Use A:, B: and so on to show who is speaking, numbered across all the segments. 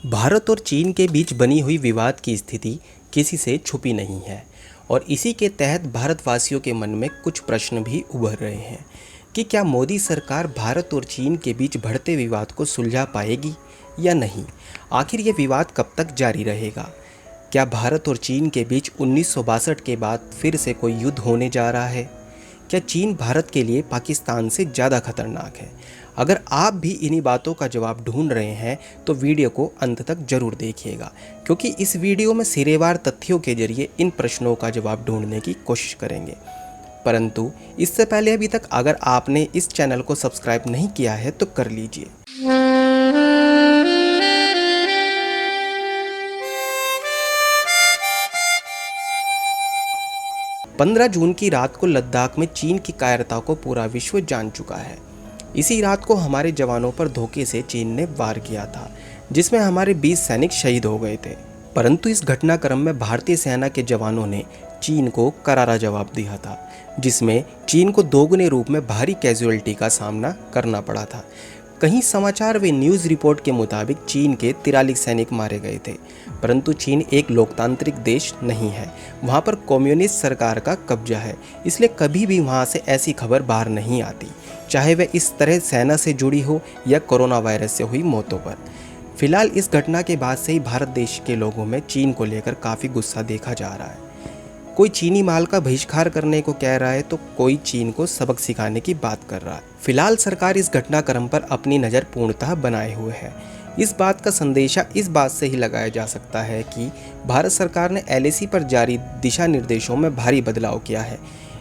A: भारत और चीन के बीच बनी हुई विवाद की स्थिति किसी से छुपी नहीं है और इसी के तहत भारतवासियों के मन में कुछ प्रश्न भी उभर रहे हैं कि क्या मोदी सरकार भारत और चीन के बीच बढ़ते विवाद को सुलझा पाएगी या नहीं। आखिर ये विवाद कब तक जारी रहेगा। क्या भारत और चीन के बीच 1962 के बाद फिर से कोई युद्ध होने जा रहा है। क्या चीन भारत के लिए पाकिस्तान से ज़्यादा खतरनाक है। अगर आप भी इन्हीं बातों का जवाब ढूंढ रहे हैं तो वीडियो को अंत तक जरूर देखिएगा, क्योंकि इस वीडियो में सिरेवार तथ्यों के जरिए इन प्रश्नों का जवाब ढूंढने की कोशिश करेंगे। परंतु इससे पहले अभी तक अगर आपने इस चैनल को सब्सक्राइब नहीं किया है तो कर लीजिए। 15 जून की रात को लद्दाख में चीन की कायरता को पूरा विश्व जान चुका है। इसी रात को हमारे जवानों पर धोखे से चीन ने वार किया था, जिसमें हमारे 20 सैनिक शहीद हो गए थे। परंतु इस घटनाक्रम में भारतीय सेना के जवानों ने चीन को करारा जवाब दिया था, जिसमें चीन को दोगुने रूप में भारी कैजुअलिटी का सामना करना पड़ा था। कहीं समाचार व न्यूज़ रिपोर्ट के मुताबिक चीन के 43 सैनिक मारे गए थे, परंतु चीन एक लोकतांत्रिक देश नहीं है। वहाँ पर कम्युनिस्ट सरकार का कब्जा है, इसलिए कभी भी वहाँ से ऐसी खबर बाहर नहीं आती, चाहे वह इस तरह सेना से जुड़ी हो या कोरोना वायरस से हुई मौतों पर। फिलहाल इस घटना के बाद से ही भारत देश के लोगों में चीन को लेकर काफ़ी गुस्सा देखा जा रहा है। कोई चीनी माल का बहिष्कार करने को कह रहा है तो कोई चीन को सबक सिखाने की बात कर रहा है। फिलहाल सरकार इस घटनाक्रम पर अपनी नज़र पूर्णतः बनाए हुए है। इस बात का संदेशा इस बात से ही लगाया जा सकता है कि भारत सरकार ने LAC पर जारी दिशा निर्देशों में भारी बदलाव किया है।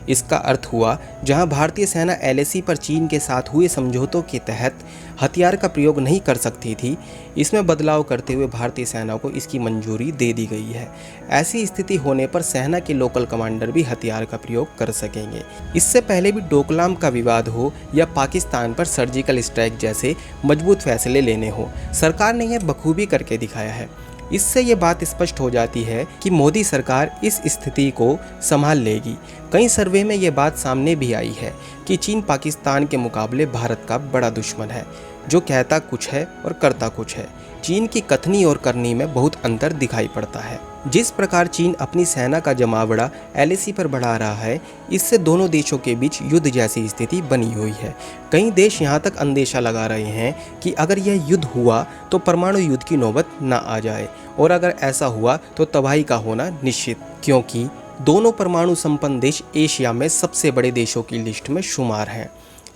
A: इसका अर्थ हुआ, जहां भारतीय सेना LAC पर चीन के साथ हुए समझौतों के तहत हथियार का प्रयोग नहीं कर सकती थी, इसमें बदलाव करते हुए भारतीय सेना को इसकी मंजूरी दे दी गई है। ऐसी स्थिति होने पर सेना के लोकल कमांडर भी हथियार का प्रयोग कर सकेंगे। इससे पहले भी डोकलाम का विवाद हो या पाकिस्तान पर सर्जिकल स्ट्राइक जैसे मजबूत फैसले लेने हो, सरकार ने यह बखूबी करके दिखाया है। इससे ये बात स्पष्ट हो जाती है कि मोदी सरकार इस स्थिति को संभाल लेगी। कई सर्वे में ये बात सामने भी आई है कि चीन पाकिस्तान के मुकाबले भारत का बड़ा दुश्मन है, जो कहता कुछ है और करता कुछ है। चीन की कथनी और करनी में बहुत अंतर दिखाई पड़ता है। जिस प्रकार चीन अपनी सेना का जमावड़ा LAC पर बढ़ा रहा है, इससे दोनों देशों के बीच युद्ध जैसी स्थिति बनी हुई है। कई देश यहाँ तक अंदेशा लगा रहे हैं कि अगर यह युद्ध हुआ तो परमाणु युद्ध की नौबत ना आ जाए, और अगर ऐसा हुआ तो तबाही का होना निश्चित, क्योंकि दोनों परमाणु संपन्न देश एशिया में सबसे बड़े देशों की लिस्ट में शुमार हैं।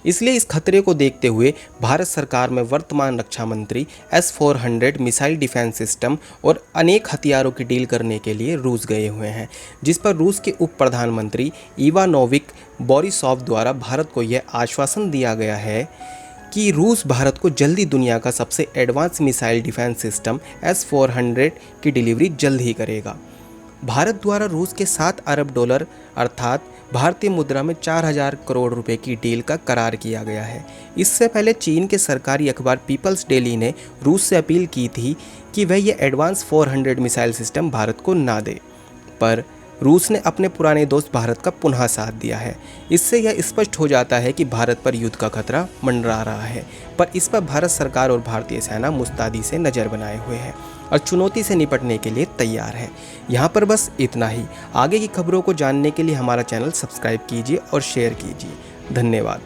A: इसलिए इस खतरे को देखते हुए भारत सरकार में वर्तमान रक्षा मंत्री S-400 मिसाइल डिफेंस सिस्टम और अनेक हथियारों की डील करने के लिए रूस गए हुए हैं, जिस पर रूस के उप प्रधानमंत्री इवानोविक बोरिसोव द्वारा भारत को यह आश्वासन दिया गया है कि रूस भारत को जल्दी दुनिया का सबसे advance missile defence system S-400 की डिलीवरी जल्द ही करेगा। भारत द्वारा रूस के $7 अरब अर्थात भारतीय मुद्रा में 4000 करोड़ रुपए की डील का करार किया गया है। इससे पहले चीन के सरकारी अखबार पीपल्स डेली ने रूस से अपील की थी कि वह यह एडवांस 400 मिसाइल सिस्टम भारत को ना दे, पर रूस ने अपने पुराने दोस्त भारत का पुनः साथ दिया है। इससे यह स्पष्ट हो जाता है कि भारत पर युद्ध का खतरा मंडरा रहा है, पर इस पर भारत सरकार और भारतीय सेना मुस्तैदी से नज़र बनाए हुए है और चुनौती से निपटने के लिए तैयार है। यहाँ पर बस इतना ही। आगे की खबरों को जानने के लिए हमारा चैनल सब्सक्राइब कीजिए और शेयर कीजिए। धन्यवाद।